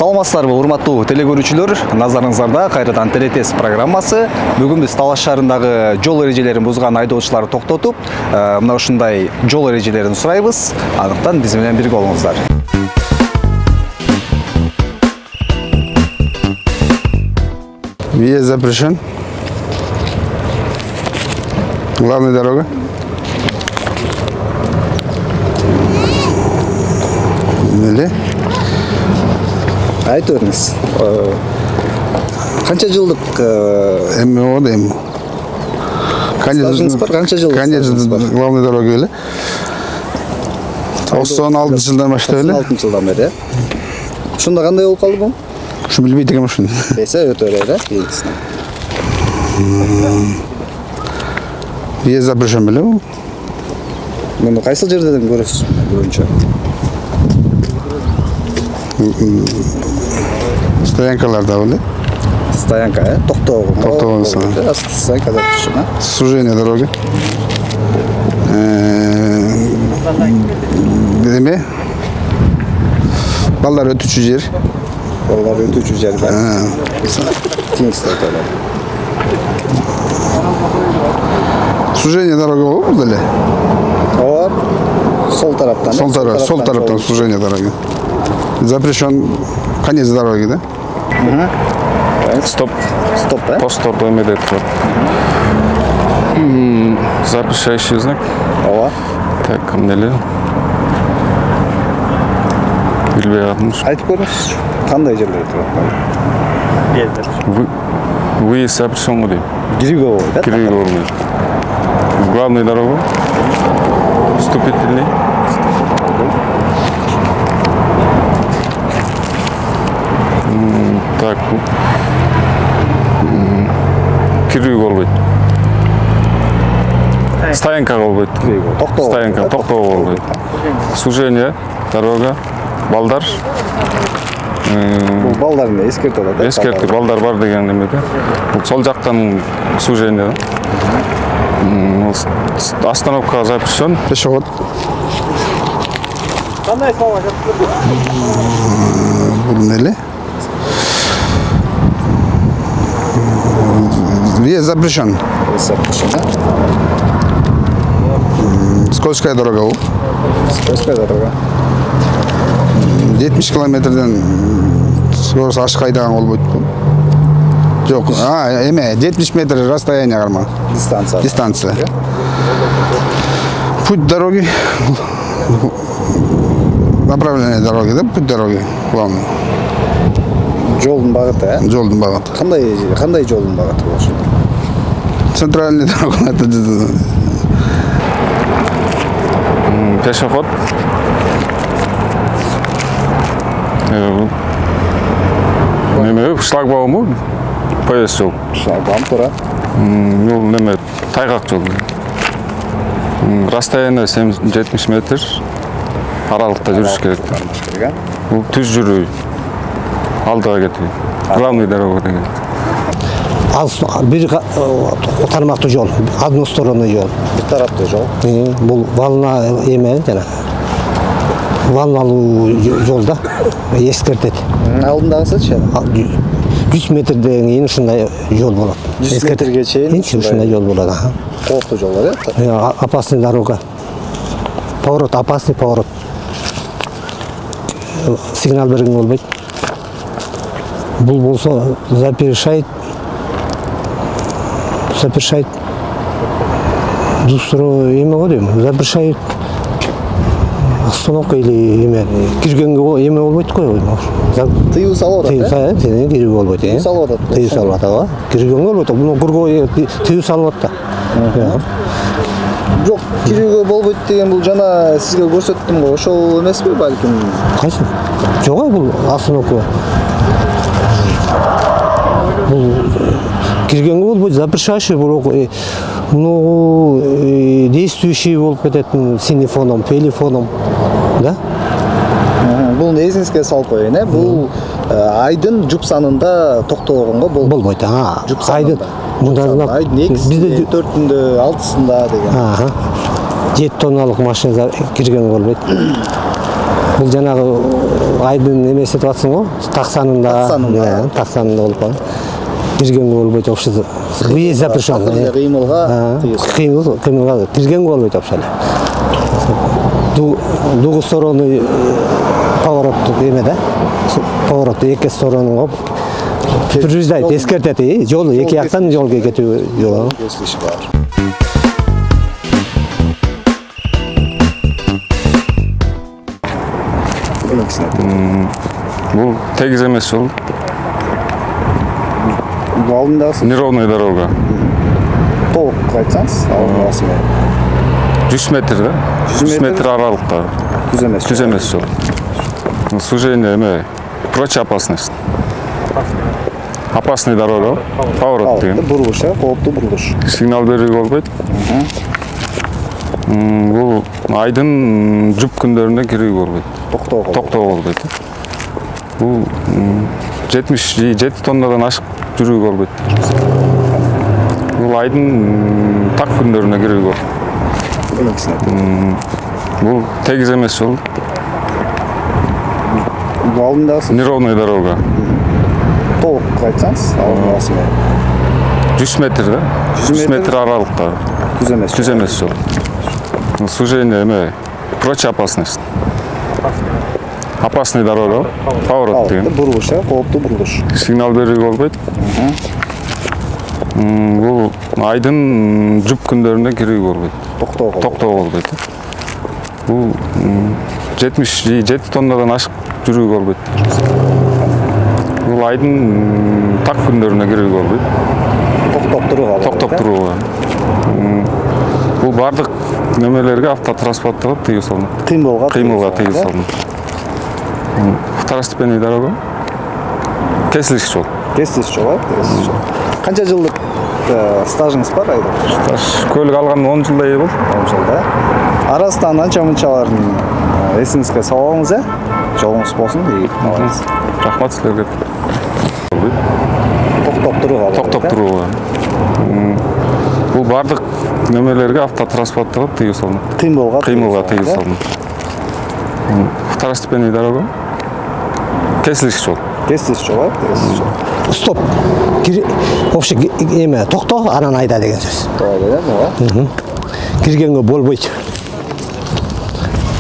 Саламатсыздарбы, урматтуу телекөрүүчүлөр, назарыңыздарда кайрадан Телетест программасы. Бүгүн биз Талаш шаарындагы жол эрежелерин бузган айдоочуларды токтотуп, мына ушундай жол эрежелерин сурайбыз. Андыктан биз менен бирге болуңуздар. Въезд запрещен. Главная дорога. Неле? Айтыңыз. Канча жылдык МО да МО. Стажыңыз бар? Канча жыл? Конечно, главная дорога эле. 96 жылдан баштап эле. 96 жылдан бери. Ушунда кандай болуп калды бул? Ушу билбейт экенмин ушуну. Эсе өтө эле, да? Въезд запрещен беле бул. Муну кайсы жерден көрөсүз? Көрүнчө. Стоянкаларда беле. Стоянка, токтогон. Токтогон. Стоянка запрещена. Сужение дороги. Деме? Балдар өтүүчү жер. Балдар өтүүчү жер бар. Тиңсиз айталар. Сужение дороги болобу деле? Оор. Сол тараптан. Сол тараптан сужение дороги. Запрещен конец дороги, да? Стоп. Стоп, да? Постторду эмедет. Запрещающий знак. Ооба. Так, эмнеле? Билбей калдым. Айтып көрүңүзчү. Кандай жерлер турат? Выезд запрещен го дейм. Кирүүгө болбойт, да? Кирүүгө болбойт. Главный дорога. Вступительный. Так. Кирүүгө болбойт. Стоянка болбойт. Стоянка, токтоо болбойт. Сужение дорога. Балдар. Бул балдарды эскертип атат, да? Эскертип, балдар бар деген эме да. Бул сол жактан сужение. Остановка запрещен. Пешеход. Кандай салга жатып? Бул неле? Въезд запрещен. Запрещен, да? Скользкая дорога бул. Скользкая дорога. 70 километрден скорость ашык айдаган болбойт. Жок, эме 70 метр расстояние карма. Дистанция. Путь дороги. Направление дороги, да? Путь дороги главный. Жолдун багыты, э? Жолдун багыты. Кандай жолдун багыты болушу? Центральный дорога. Пешеход. Неме, шлагбауму? Поезд жол. Шлагбаум туура. Бул неме, тайгак жол. Расстояние 70 метр. Аралыкта жүрүш керек. Бул түз жүрүү. Алдыга кетүү. Главный дорога деген. Бир тармактуу жол, односторонний жол. Бир тараптуу жол. Бул волна эме жана. Волналуу жолда эскертет. Алдындагысычы? 100 метрден кийин ушундай жол болот. 100 метрге чейин ушундай жол болот. Кооптуу жолдор, э? Опасный дорога. Поворот, опасный поворот. Сигнал берген болбойт. Бул болсо запрещает эме го дейм. Запрещает остановка или эме киргенге эме болбойт го. Тыюу салып атат, э? Кирүү болбойт, э? Тыюу салып атат. Тыюу салып атат, ооба. Киргенге болбойт, муну кургоо тыюу салып атат. Жок, кирүүгө болбойт деген бул жана сизге көрсөттүм го. Ошол эмеспи, балким? Кайсы? Жок, бул остановка. Бул киргенге болбойт, запрещающий бул действующий болуп кетет синий фоном, телефоном, да? Бул эсиңизге салып коеюн, э? Бул айдын жуп санында токтогонго болбойт. Айдын айдын 2-синде, 4-үндө, 6-сында деген. 7 тонналык машина кирген болбойт. Бул жанагы айдын эмес этип атсың го, таксанында болуп калган. Киргенге болбойт вообще. Выезд запрещен. Кыймылга киргенге болбойт вообще. Дугу сторону поворотту эме да. Поворотту эки сторонуга предупреждает, эскертет, жол эки жактан жолго кетүү жол. Бул тегиз эмес жол. Алдындагысы Неровная дорога. толук айтсаңыз, алдындагысы 100 метр да? 100 метр аралыкта. Түз эмес жол. Сужение эме, прочая опасность. Опасный дорога, поворот деген. Бурулуш, кооптуу бурулуш. Сигнал берүүгө болбойт. Бул айдын жұп күндөрүндө кирүүгө болбойт. Токтоого болбойт. Бул 77 тоннадан ашык жүрүүгө болбойт. Бул айдын так күндөрүнө кирүүгө болбойт. Бул тегиз эмес жол. Алдындагысы Неровная дорога. толук айтсаңыз, алдындагысы 100 метр да? 100 метр аралыкта. Түз эмес жол. Сужение эме, прочая опасность. Опасный дорога, поворот деген. Бурулуш, кооптуу бурулуш. Сигнал берүүгө болбойт. Бул айдын жұп күндөрүндө кирүүгө болбойт. Токтоого болбойт. Бул 77 тоннадан ашык жүрүүгө болбойт. Бул айдын так күндөрүнө кирүүгө болбойт. Токтоп турууга. Бул бардык немелерге автотранспортторго тыюу салынат. Кыймылга тыюу салынат. Второстепенный дорога. Кесилиш жол. Канча жылдык стажыңыз бар айда? Көлүк алган 10 жылдай болду. 10 жылда. Арасынан анча-мынчаларын эсиңизге салабыңыз, жолуңуз болсун дейт. Рахмат силерге. Токтоп турууга. Бул бардык немелерге автотранспортторго тыюу салынат. Кыймылга тыюу салынат. Второстепенный дорога. Кесилиш жол. Стоп. Вообще эме токто, анан айда деген сөз. Киргенге болбойт.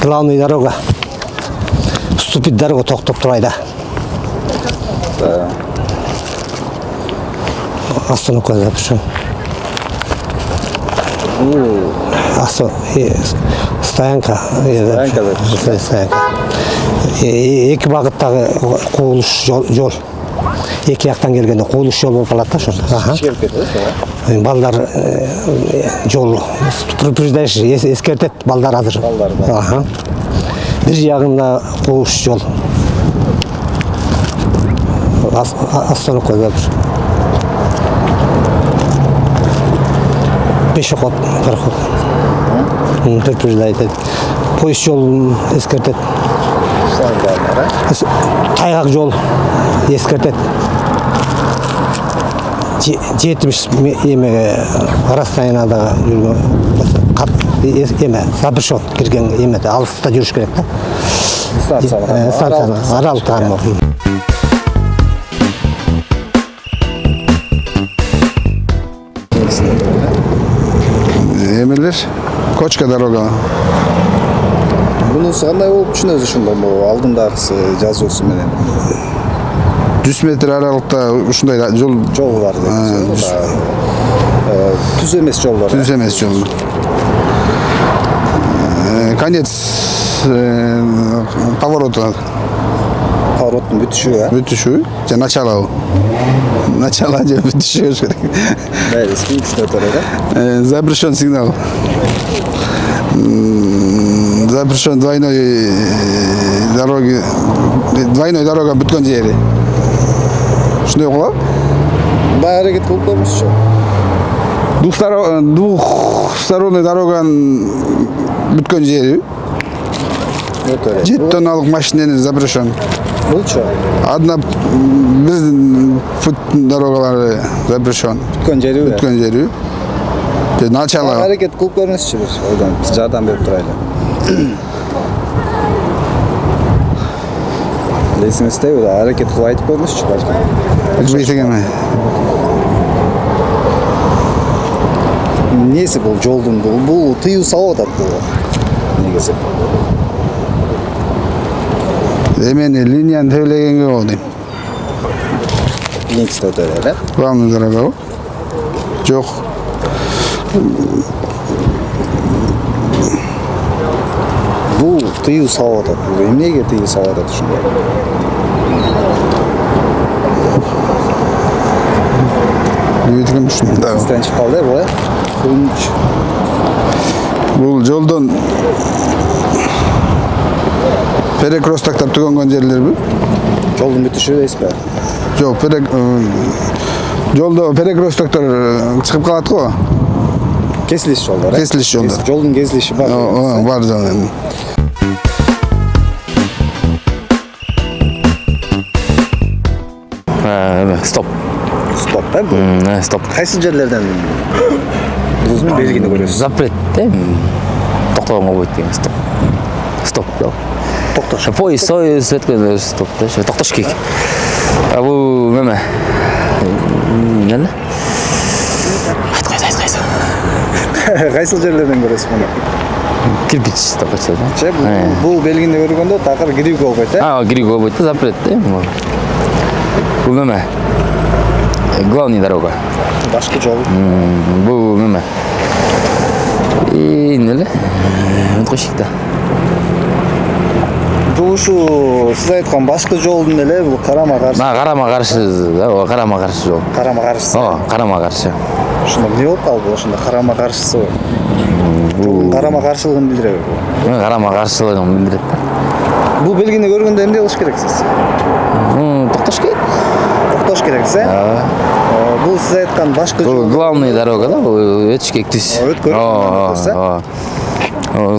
Главный дорога. Ступит дорога токтоп турайда. Остановка запрещена. Стоянка. Эки багыттагы куулуш жол. Эки жактан келгенде куулуш жол болуп калат да ошо. Балдар жол предупреждаешь, эскертет балдар азыр. Бир жагында куулуш жол. Остановка запрещена. Пешеход, проход. Предупреждает. Поезд жол эскертет. Тайгак жол эскертет. 70 эме расстоянияда жүргөн эме запрещен кирген эмеде алыста жүрүш керек да. Станцияны аралыкта. Эмелер Кочка дорога. Бунусу кандай болуп түшүнөсүз ошондо алдындагысы жазуусу менен? 100 метр аралыкта ушундай жол бар. Түз эмес жол бар. Конец повороттун бүтүшү же начало же бүтүшү керек. Запрещен сигнал. Запрещен двойной дорога бүткөн жери. Ушундай кылып? Баа аракет кылып көрмөкчү. Двухсторонний дороганын бүткөн жери. 7 тонналык машинени запрещен. Булчу? Одна биз путь дорогалары запрещен. Бүткөн жери. Начало. Аракет кылып көрүңүзчү бир, ойдон жардам берип турайлы. Эсиңиздеби, аракет кылып айтып көрүңүзчү балким. Билбейт экенмин. Несі бұл жолдың бұл тыю салып атат бұл негізі. Эмени линияны төлегенге болду дейм. Линиясы төлөдө эле? Главный дорога. Жок. Бұл тыю салып атат. Бұл эмнеге тыю салып атат ушундай? Үйүткөн ушунда. Сізден чыгып калды бұл, Бул жолдон перекростактар түгөнгөн жерлерби? Жолдун бүтүшү дейсизби? Жок, жолдо перекростактар чыгып калат го. Кесилиш жолдор. Кесилиш жолдор. Жолдун кесилиши бар. Бар жол. Стоп. Стоп, да? Стоп. Кайсы жерлерден бул белгини көрөсүз? Запрет, токтогонго болбойт деген стоп. Стоп, да. Токтош. Поезд өткөн стоп, токтош керек. А бул неме? Эмне? Айт. Кайсы жерлерден көрөсүз муну? Кирпич токочу, да. Бул белгини көргөндө такыр кирүүгө болбойт, кирүүгө болбойт, запрет, Бул неме? Главный дорога. Башкы жол. Бул неме? Эмне? Унуткучта. Бул ушу сиз айткан башкы жолдун эле бул карама-каршы. Карама-каршы, да, карама-каршы жол. Карама-каршысы. Карама-каршы. Ошондо эмне болуп калды? Ошондо карама-каршысы. Бул карама-каршылыгын билдиреби бул? Карама-каршылыгын билдирет. Бул белгини көргөндө эмне кылыш керексиз? Токтош керек. Токтош керексиз, Бул сиз айткан башкы жол. Бул главный дорога, да, бул өтүшкек түз.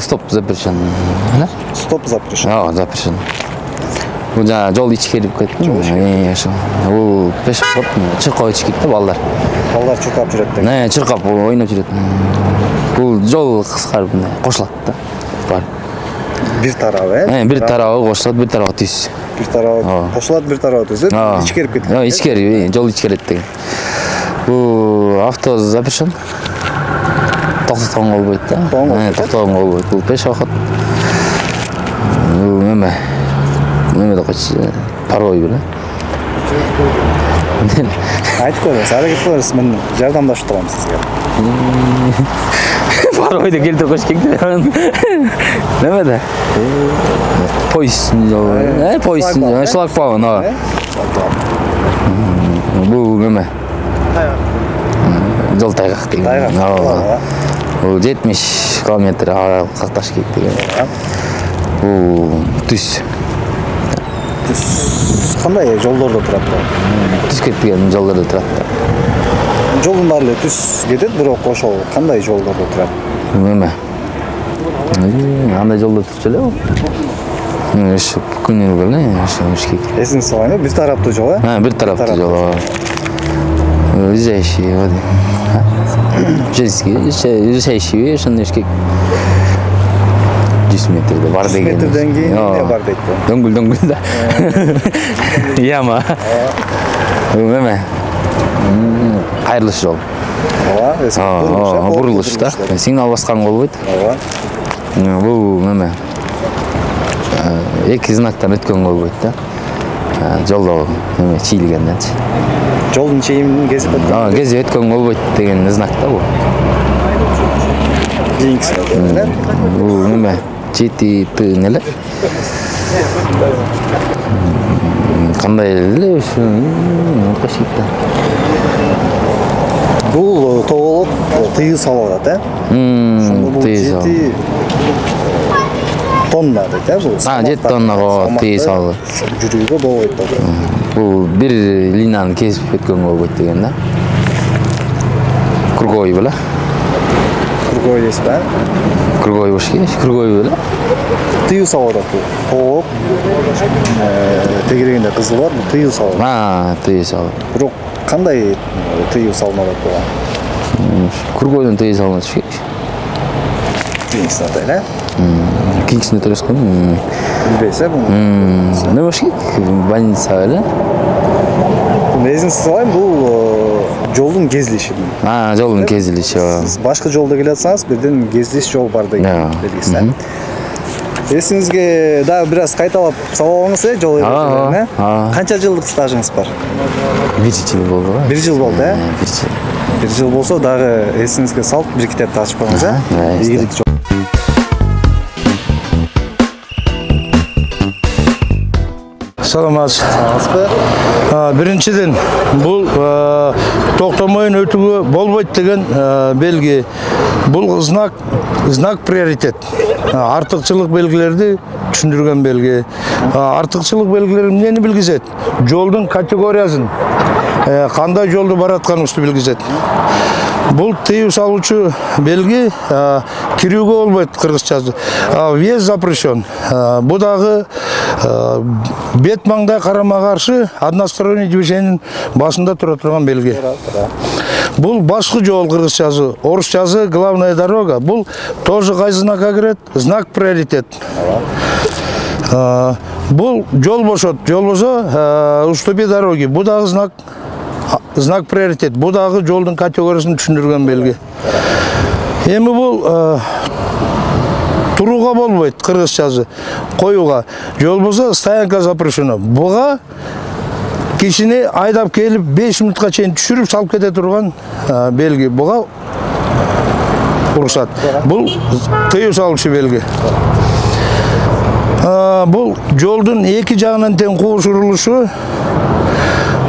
Стоп запрещен. Стоп запрещен. Запрещен. Бул жана жол ичкерип кетти. Бул пешеход чыркап ичкейт да балдар. Балдар чыркап жүрөт деп. Чыркап ойноп жүрөт. Бул жол кыскарып кошулат да. Бар. Бир тарабы, бир тарабы кошулат, бир тарабы түз. Бир тарабы кошулат, бир тарабы түз. Ичкерип кеткен. Ичкери, жол ичкерет деген. Бул авто запрещен. Токтогонго болбойт да. Токтогонго болбойт. Бул пешеход. Бул неме докочу парой беле. Айтып көрөңүз, аракет кылыңыз, мен жардамдашып турам сизге. Паройду келтирип коюш керек. Неме да? Поезд жол. Поезд шлагбаум, Бул неме? Жол тайгак деген. Бул 70 км какташ керек деген. Бул түз. Кандай жолдордо турат? Түз кетпеген жолдордо турат. Жолдун баары эле түз кетет, бирок ошол кандай жолдордо турат? Неме? Андай жолдо турчу эле. Ошо күнү беле, ошо керек. Эсиңиз салайбы? Бир тараптуу жол, Бир тараптуу жол. Изящий, вот. Изящий, ошондой керек. 100 метрде бар деген. 100 метрден кийин эмне бар дейт? Дөңгүл да. Яма. Неме? Кайрылыш жол. Бурулуш да. Сигнал басканга болбойт. Бул неме? Эки знактан өткөнгө болбойт да. Жолдо неме чийилгенденчи. Жолдун чейимин кезип өткөн. Кезип өткөнгө болбойт деген знак да бул. Кийинкиси эле. Бул неме? Жети тыын эле. Кандай эле ушу кошикта. Бул тоолук тыйыл салып атат, тыйыл. 7 тонна дейт, бул. 7 тоннага тыйыл салып. Жүрүүгө болбойт да. Бул бир линияны кесип өткөнгө болбойт деген да. Круговой беле. Круговой дейсизби? Круговой болуш керек, круговой беле. Тыйыл салып атат бул. Тоолук тегерегинде кызыл бар, бул тыйыл салып. Тыйыл салып. Бирок кандай тыйыл салынат буга? Круговойдон тыйыл салынат керек. Кийинкисине эле. Кийинкисине төрөскөн. Bilбейсиз, Не болуш керек? Больница эле. Эсиңизге салайын, бул жолдун кезилиши. Жолдун кезилиши. Сиз башка жолдо келе жатсаңыз, бирден кезилиш жол бар деген белгиси. Эсиңизге дагы бир аз кайталап салабыңыз, жол эрежелерин, Канча жылдык стажыңыз бар? 1 жыл болду. 1 жыл болду, 1 жыл. 1 жыл болсо дагы эсиңизге салып бир китепти ачып коюңуз, Ийгилик жол. Саламатсызбы. Биринчиден, бул токтомойн өтүүгө болбойт деген белги. Бул знак приоритет. Артыкчылык белгилерди түшүндүргөн белги. Артыкчылык белгилери эмнени билгизет? Жолдун категориясын, кандай жолду баратканыбызды билгизет. Бул тыюу салуучу белги кирүүгө болбойт кыргызчасы. Въезд запрещен. Бу дагы бет маңдай карама каршы односторонний движениенин башында тура турган белги. Бул башкы жол кыргызчасы, орусчасы главная дорога. Бул тоже кай знакка кирет? Знак приоритет. Бул жол бошот, жол болсо уступи дороги. Бу дагы знак приоритет. Бу дагы жолдун категориясын түшүндүргөн белги. Эми бул турууга болбойт кыргызчасы, коюуга. Жол болсо стоянка запрещено. Буга кишини айдап келип 5 минутка чейин түшүрүп салып кете турган белги. Буга уруксат. Бул тыюу салуучу белги. Бул жолдун эки жагынан тең куушурулушу.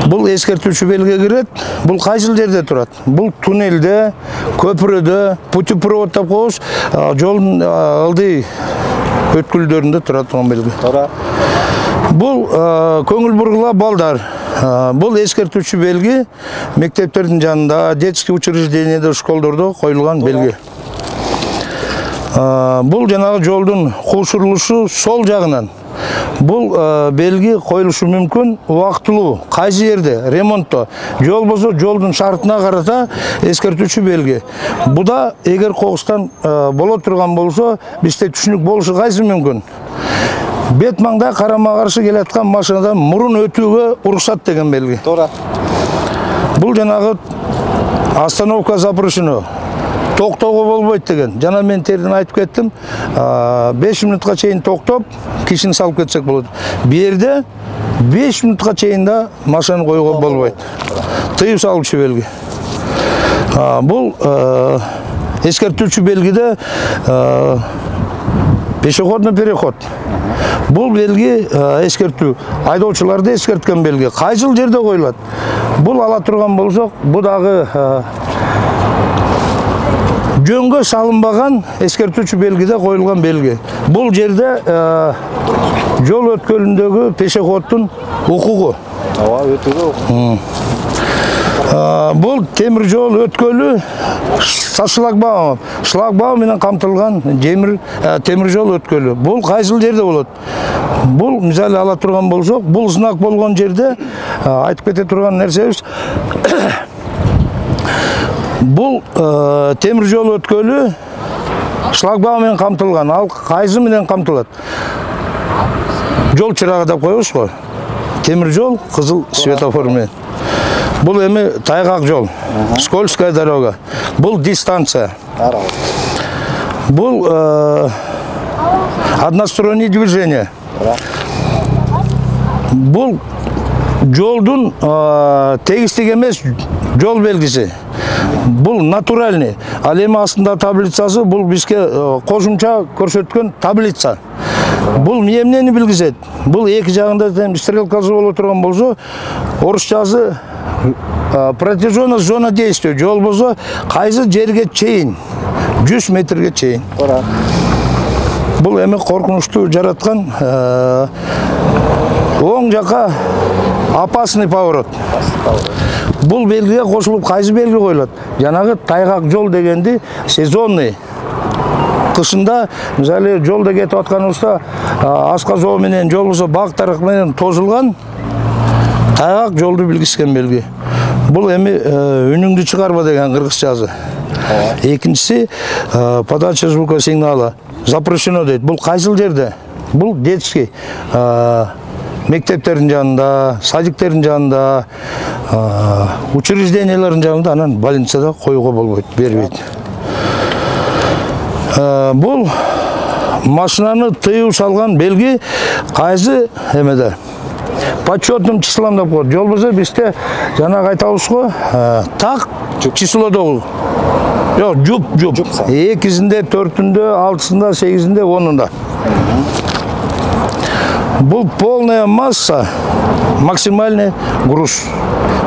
Бул эскертүүчү белге кирет. Бул кайсыл жерде турат? Бул туннелде, көпүрөдө, путепровод деп коебуз, жолдун ылдый өткүлдөрүндө турат турган белги. Бул көңүл бургула балдар. Бул эскертүүчү белги мектептердин жанында, детский учреждениеде, школдордо коюлган белги. Бул жанагы жолдун куушурулушу сол жагынан. Бул белги коюлушу мүмкүн убактылуу, кайсы жерде, ремонтто. Жол болсо жолдун шартына карата эскертүүчү белги. Буда эгер кокустан боло турган болсо, бизде түшүнүк болушу кайсы мүмкүн? Бет маңда карама каршы келаткан машинадан мурун өтүүгө уруксат деген белги. Туура. Бул жанагы остановка запрещено. Токтоого болбойт деген. Жана мен терден айтып кеттим, 5 минутка чейин токтоп, кишини салып кетсек болот. Бу жерде 5 минутка чейин да машинаны коюуга болбойт. Тыюу салуучу белги. Бул эскертүүчү белгиде пешеходный переход. Бул белги эскертүү. Айдоочуларды эскерткен белги. Кайсыл жерде коюлат? Бул ала турган болсок, бу дагы жөнгө салынбаган эскертүүчү белгиде коюлган белги. Бул жерде жол өткөлүндөгү пешеходдун укугу. Өтүүгө. Бул темир жол өткөлү со шлагбаум менен камтылган темир жол өткөлү. Бул кайсыл жерде болот? Бул мисалы ала турган болсок, бул знак болгон жерде айтып кете турган нерсебиз бул темир жол өткөлү шлагбаум менен камтылган. Ал кайсы менен камтылат? Жол чырагы деп коебуз го. Темир жол кызыл светофор менен. Бул эми тайгак жол, скользкая дорога. Бул дистанция. Бул односторонний движение. Бул жолдун тегистик эмес жол белгиси. Бул натуральный. Ал эми астында таблицасы, бул бизге кошумча көрсөткөн таблица. Бул эмнени билгизет? Бул эки жагында стрелкасы боло турган болсо, орусчасы протяженность зона действия. Жол болсо кайсы жерге чейин, 100 метрге чейин. Бул эми коркунучтуу жараткан оң жака опасный поворот. Бул белгиге кошулуп кайсы белги коюлат? Жанагы тайгак жол дегенди сезонный. Кышында, мисалы, жолда кетип атканыбызда асказоо менен, жол болсо бак тарак менен тозулган тайгак жолду билгизген белги. Бул эми үнүңдү чыгарба деген кыргызчасы. Экинчиси подача звука сигнала запрещено дейт. Бул кайсыл жерде? Бұл детский мектептердің жанында, садиктердің жанында, учреждениялардың жанында, анан больницада қоюға болмайды, бермейді. Бұл машинаны тыю салған белги қайсы эмеде почетным числом деп коет. Жол болсо бизде жана айтабыз го, так числодогу. Yok, jup. 2'sinde, 4'ünde, 6'sında, 8'inde, 10'unda. Bu полная масса, максимальный груз.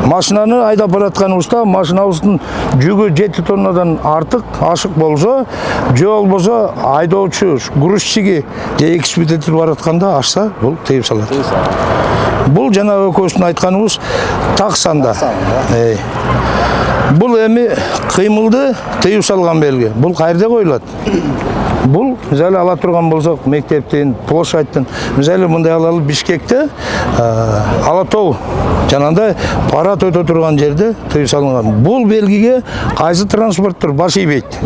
Машинаны айдап баратканыбызда, машинабыздын жүгү 7 тоннадан артык, ашык болсо, же болбосо айдоочу, грузчиги же экспедитор баратканда ашса, бул тыйып салат. Бул жана экөөбүздүн айтканыбыз так санда. Бұл эми кыймылды тыйып салган белги. Бул кайерде коюлат? Бул мисалы ала турган болсок, мектептин, площадьтын, мисалы мындай алалы Бишкекте, Алатау жанында парад өтө турган жерде тыйып салынган. Бул белгиге кайсы транспорттор баш ийбейт.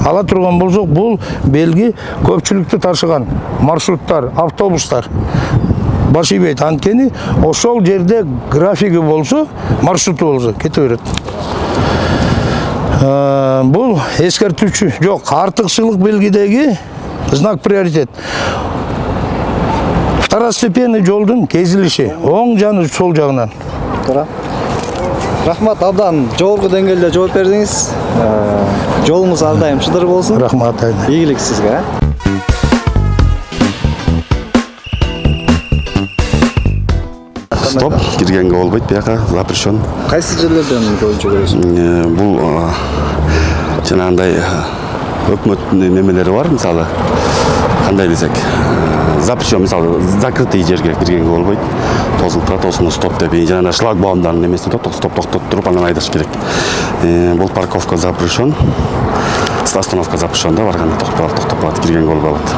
Ала турган болсок, бул белги көпчүлүктү ташыган маршруттар, автобустар баш ийбейт. Анткени ошол жерде графиги болсо, маршруту болсо кете берет. Бұл ескертүүчү жоқ, артыкчылык белгидеги знак приоритет. Второстепенный жолдун кезилиши, оң жаны сол жагынан. Рахмат, абдан жогорку деңгээлде жооп бердиңиз. Жолуңуз ар дайым шыдыр болсун. Рахмат. Ийгилик сизге. Стоп, киргенге болбойт, бияка запрещен. Кайсы жерлерден көбүнчө көрөсүң? Бул жанагындай өкмөттүн немелери бар, мисалы. Кандай десек, запрещен, мисалы, закрытый жерге киргенге болбойт. Тосулуп турат, осуну стоп деп, жана шлагбаумдардын немесин стоп токтотуп туруп анан айдаш керек. Бул парковка запрещен. Остановка запрещен да, барганда токтоп калат, киргенге болбойт.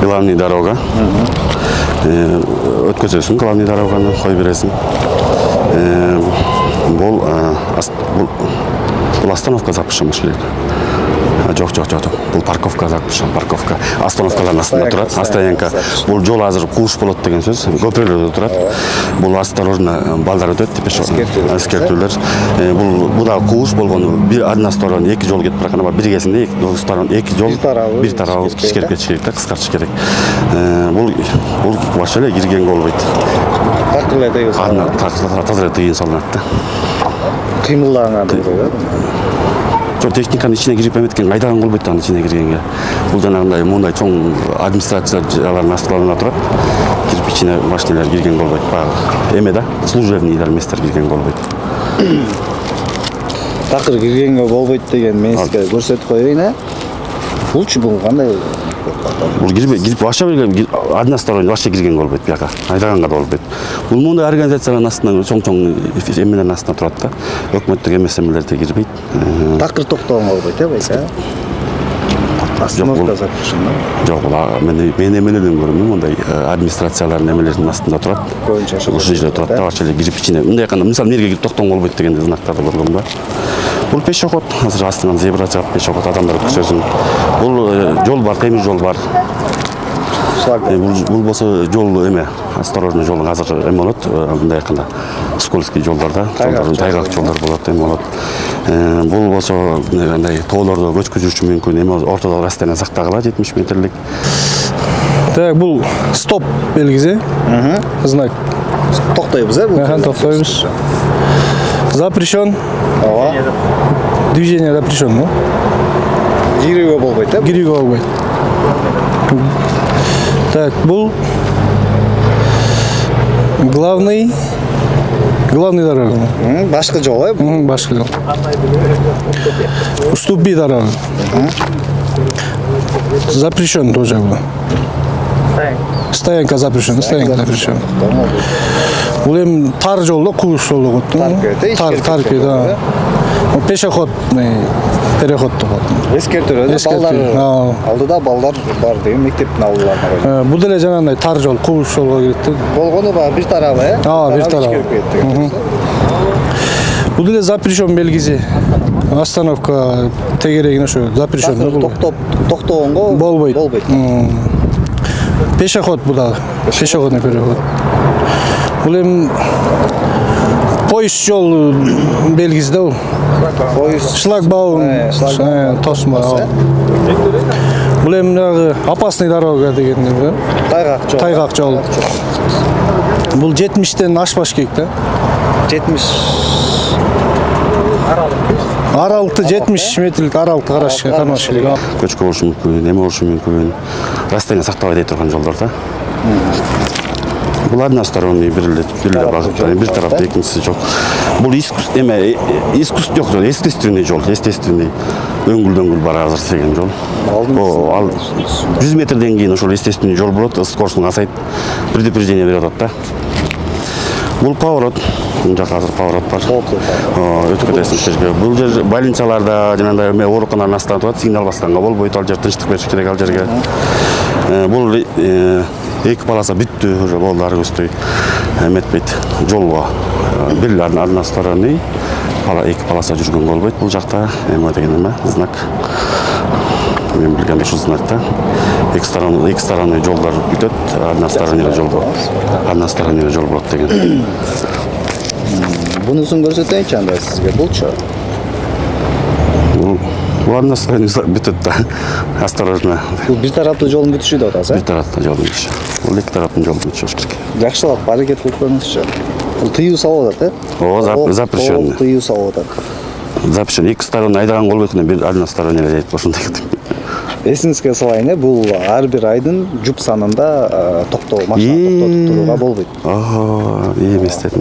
Главный дорога. Өткөзөсүң главный дороганы, кой бересиң. Бул остановка запрещен болуш керек. Жок. Бул парковка запрещен, парковка. Остановкалардын астында турат, стоянка. Бул жол азыр кууш болот деген сөз. Көпүрөлөрдө турат. Бул осторожно балдар өтөт деп эскертүүлөр. Бул да кууш болгону бир одна сторона эки жол кетип барганда бар. Биргесинде эки жол, бир тарабы кичкерек да, кыскартыш керек. Бул башка эле киргенге болбойт. Такыр тыйып салынат. Таза тыйын салынат да. Кыймылдаган да. Жоқ, техниканы ичине кирип эметкен айдаган болбойт анын ичине киргенге. Бул жанагындай мондай чоң администрациялардын астында турат. Кирип ичине машиналар кирген болбойт. Баягы эме да, служебныйлар эместер кирген болбойт. Такыр киргенге болбойт деген мен сизге көрсөтүп коеюн. Булчу бул кандай? Бул кирип башка бир одна сторона башка кирген болбойт бияка. Айдаганга да болбойт. Бул мондай организациялардын астында чоң эмелердин астында турат да. Өкмөттүк эмес эмелерде кирбейт. Такыр токтогон болбойт, байка. Остановка запрещен. Жок, мен эмелерден көрөм, мондай администрациялардын эмелердин астында турат. Ошол жерде турат да, башка эле кирип ичине. Мындай кандай, мисалы, мерге кирип токтогон болбойт деген знактарды көргөм да. Бул пешоход, азыр астынан зебра чыгат, пешоход адамдар өткөзөсүң. Бул жол бар, темир жол бар. Бул болсо жол эме, осторожный жол азыр эме болот, мындай кандай скользкий жолдорда, тайгак жолдор болот, эме болот. Бул болсо андай тоолордо көчкүзүшү мүмкүн, эме ортодогу расстояние сактагыла 70 метрлик. Так, бул стоп белгиси. Знак. Токтойбуз, бул. Токтойбуз. Запрещен. Движение запрещен, ну? Кирүүгө болбойт, да? Кирүүгө болбойт. Так, бул главный дорога. Башкы жол, башкы жол. Уступи дорога. Запрещен тоже был. Стоянка запрещен. Бул эми тар жолдо, кууш жолдо коет. Тар, да. Пешоход, переход деп. Эскертүү, алдыда балдар бар деген мектептин алдыларына койгон. Бул деле жанагындай тар жол, кууш жолго кирет да. Болгону баягы бир тарабы, бир тарабы. Бул деле запрещен белгиси. Остановка тегерегине ошо запрещенный болбойт. Токтогонго Болбойт. Пешеход бул дагы. Пешеходный переход. Бул эми поезд жол белгиси да бул. Поезд Шлагбаум, тосма. Бул эми дагы опасный дорога дегенде. Тайгак жол. Бул 70-тен ашпаш керек да. 70 Аралыкты 70 метрлик аралыкты караш керек. Көчкө болушу мүмкүн, эме болушу мүмкүн. Расстояние сактабай турган жолдор да. Бул односторонний бир багытта, бир тарапта экинчиси жок. Бул искусство жок, естественный жол, естественный. Өңгүл барабыз деген жол. Ал 100 метрден кийин ошол естественный жол болот, скоростун азайт, предупреждение берип атат да. Бул поворот, мында азыр поворот бар. Өтүп кетесиң жерге. Бул жер больницаларда, жанагындай ооруканалардын астында турат, сигнал басканга болбойт, ал жер тынчтык бериш керек ал жерге. Бул эки полоса бүттү, уже болду ары көздөй эметпейт. Жолго бир односторонний эки полоса жүргөнгө болбойт. Бул жакта эме деген эме, знак. Мен билгенде ушу знак да. Эки сторонный жолдор бүтөт, односторонний жол болот деген. Бунусун көрсөтөйүнчү анда сизге булчу. Бул односторонний бүтөт да. Осторожно. Бул бир тараптуу жолдун бүтүшү деп атасыз. Бир тараптуу жолдун бүтүшү. Бул эки тараптын жолун бүтүшү керек. Жакшылап аракет кылып көрүңүзчү. Бул тыюу салып атат, запрещенный. Тыюу салып атат. Запрещенный. Эки сторонный айдаган болбойт, бир односторонний дейт ошондой. Эсиңизге салайын, бул ар бир айдын жуп санында машина токтотуп турууга болбойт. Эместет.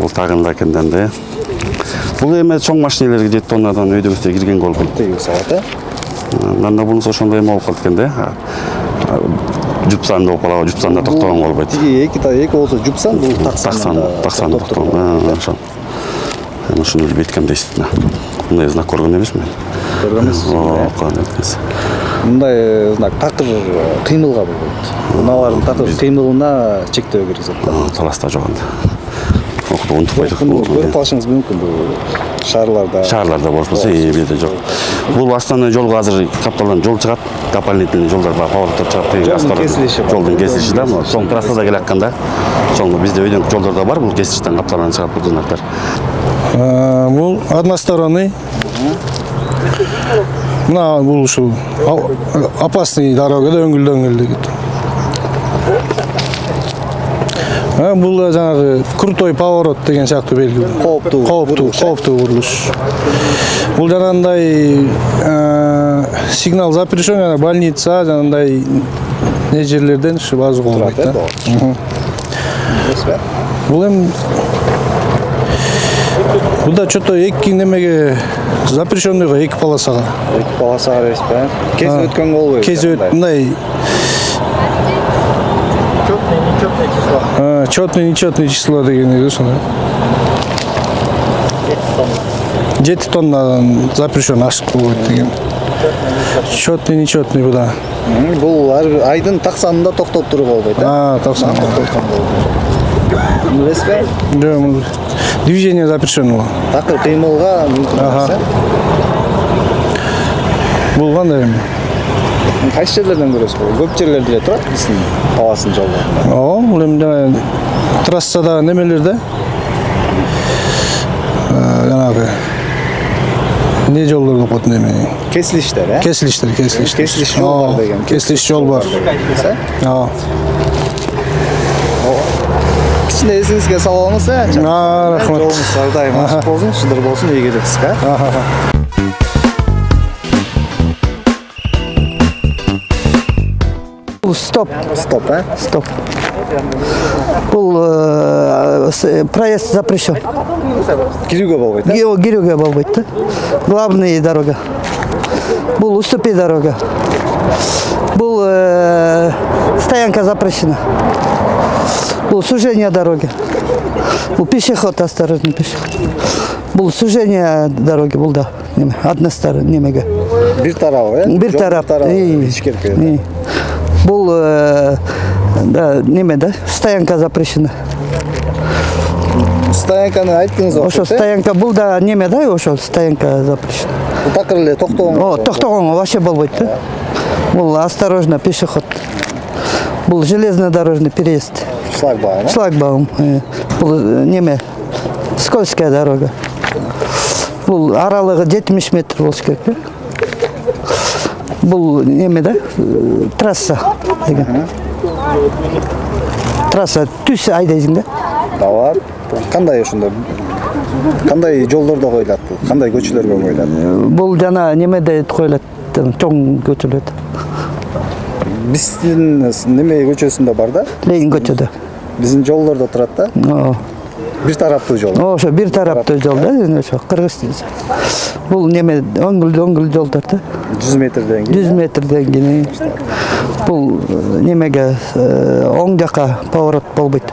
Бул тагында экенден да. Бул эме чоң машиналерге 7 тоннадан өйдөгөстө кирген болбойт. Тыюу салат, Анда бунусу ошондой эме болуп калат экен да. Жуп санда болуп калабы, жуп санда токтогон болбойт. Эки болсо жуп сан, бул таксанда токтогон. Эми ушуну билбейт экен дейсиз. Мындай знак көргөн эмесмин. Көргөнсүз. Мындай знак такыр кыймылга болбойт. Унаалардын такыр кыймылына чектөө киргизет. Таласта жок анда. Окуду унутпайт. Көрүп калышыңыз мүмкүн бул шаарларда болсо бизде жок. Бул основной жолго азыр капталган жол чыгат, дополнительный жолдор бар, повороттор чыгат деген жолдун кесилиши да, чоң трассада келе атканда, чоң бизде өйдөн жолдордо бар, бул кесилиштен капталган чыгат бул знактар. Бул односторонний. Мына бул ушул опасный дорогада өңгүлдөн келди. Бул жанагы крутой поворот деген сыяктуу белги. Кооптуу бурулуш. Бул жанагындай сигнал запрещен, больница, жанагындай не жерлерден ушу азыр болбойт да. Бул эми Буда что-то эки немеге запрещенныйга эки полосага. Эки полосага дейсизби? Кесип өткөнгө болбойт. Кесип мындай четный, нечетный числа деген ошондой. 7 тоннадан запрещен ашык болбойт деген. Четный, нечетный буда. Бул айдын так санында токтоп туруп болбойт. Так санында. Билесизби? Жок, движение запрещено. Такыр кыймылга мүмкүн эмес. Бул кандай эми? Кайсы жерлерден көрөсүз? Көп жерлерде эле турат биздин Таластын жолдорунда. Бул эми трассада немелерде? Жанагы не жолдор деп коет эми? Кесилиштер, Кесилиш жол бар деген. Кесилиш жол бар. Кичине эсиңизге салып алыңыз, рахмат. Жолуңуз ар дайым ачык болсун, шыдыр болсун, ийгиликсизге. Стоп. Стоп. Бул проезд запрещен. Кирүүгө болбойт, Кирүүгө болбойт да. Главная дорога. Бул уступи дорога. Бул стоянка запрещена. Бул сужение дороги. Бул пешеход, осторожно, пешеход. Бул сужение дороги, бул да. Односторонний немеге. Бир тарабы, Бир тарап. Бул да, неме да, стоянка запрещена. стоянканы айттыңыз Ошо стоянка бул да неме да, ошо стоянка запрещена. Такыр эле токтогон. Токтогонго вообще болбойт да. Бул осторожно пешеход. Бул железнодорожный переезд. Шлагбаум. Шлагбаум. Бул неме скользкая дорога. Бул аралыгы 70 метр болуш керек да. Бул неме да, трасса деген. Трасса түз айдайсың да. Ооба. Кандай ошондо? Кандай жолдордо коюлат бул? Кандай көчөлөргө коюлат? Бул жана немеде коюлат, чоң көчөлөр. Биздин неме көчөсүндө бар да? Ленин көчөдө. Биздин жолдордо турат да? Бир тараптуу жол. Ошо бир тараптуу жол да, ошо кыргыз. Бул неме оңгүл жолдор да. 100 метрден кийин. 100 метрден кийин. Бул немеге оң жака поворот болбойт.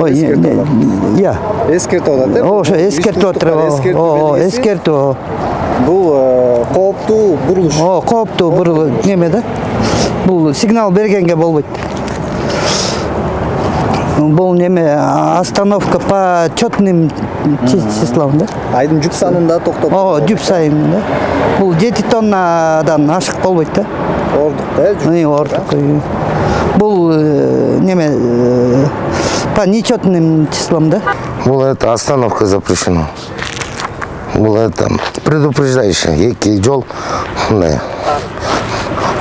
Ой, я. Эскертип атат, да? Ошо эскертип атат. Эскертип. Бул кооптуу бурулуш. Кооптуу бурулуш неме да? Бул сигнал бергенге болбойт. Бул неме остановка по четным числам, да? Айдын жүк санында токтоп. Жүк сайын, да. Бул 7 тоннадан ашык болбойт да. Ордук да? Ордук. Бул неме по нечетным числам, да? Бул это остановка запрещена. Бул это предупреждающий. Эки жол мындай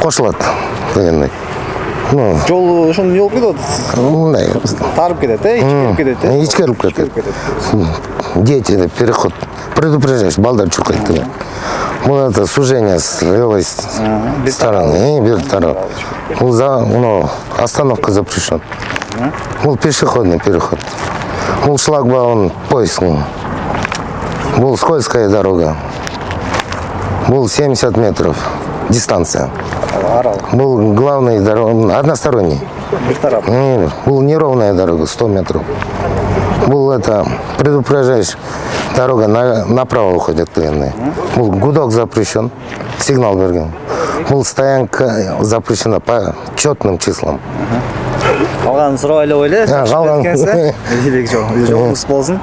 кошулат дегендей. Жол ошону не болуп кетет? Мындай Тарып кетет, ичкерип кетет. Ичкерип кетет. Дети переход предупреждающий, балдар чуркайт деген. Бул это сужение с левой стороны, бир тарап. Бул остановка запрещена. Бул пешеходный переход. Бул шлагбаум поезд. Бул скользкая дорога. Бул 70 метров дистанция. Был главный дорога, односторонний. Был неровная дорога, 100 метров. Был это, предупреждаешь, дорога направо уходит. Был гудок запрещен, сигнал берген. Был стоянка запрещена по четным числам. Калганын сурабай эле коеле. Калган. Жолуңуз болсун.